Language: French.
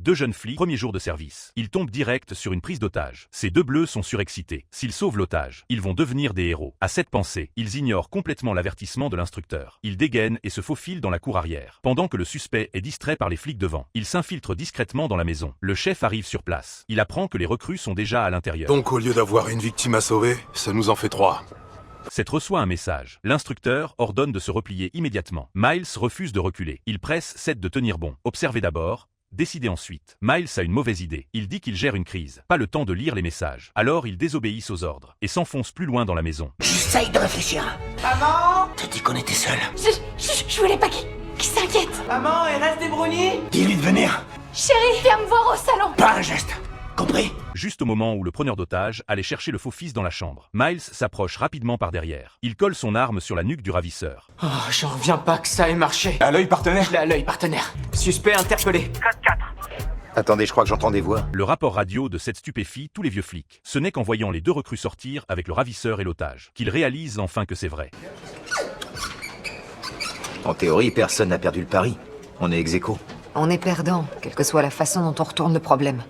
Deux jeunes flics, premier jour de service. Ils tombent direct sur une prise d'otage. Ces deux bleus sont surexcités. S'ils sauvent l'otage, ils vont devenir des héros. À cette pensée, ils ignorent complètement l'avertissement de l'instructeur. Ils dégainent et se faufilent dans la cour arrière. Pendant que le suspect est distrait par les flics devant, il s'infiltre discrètement dans la maison. Le chef arrive sur place. Il apprend que les recrues sont déjà à l'intérieur. Donc au lieu d'avoir une victime à sauver, ça nous en fait 3. Seth reçoit un message. L'instructeur ordonne de se replier immédiatement. Miles refuse de reculer. Il presse Seth de tenir bon. Observez d'abord, décidez ensuite. Miles a une mauvaise idée. Il dit qu'il gère une crise. Pas le temps de lire les messages. Alors ils désobéissent aux ordres et s'enfoncent plus loin dans la maison. J'essaye de réfléchir. Maman! T'as dit qu'on était seuls. Je voulais pas qu'il s'inquiète. Maman, il reste des brownies? Dis-lui de venir. Chérie, viens me voir au salon. Pas un geste. Compris? Juste au moment où le preneur d'otage allait chercher le faux-fils dans la chambre, Miles s'approche rapidement par derrière. Il colle son arme sur la nuque du ravisseur. Oh, j'en reviens pas que ça ait marché. À l'œil partenaire. Je l'ai à l'œil, partenaire. Suspect interpellé. Attendez, je crois que j'entends des voix. Le rapport radio de cette stupéfie tous les vieux flics. Ce n'est qu'en voyant les deux recrues sortir avec le ravisseur et l'otage qu'ils réalisent enfin que c'est vrai. En théorie, personne n'a perdu le pari. On est ex aequo. On est perdant, quelle que soit la façon dont on retourne le problème.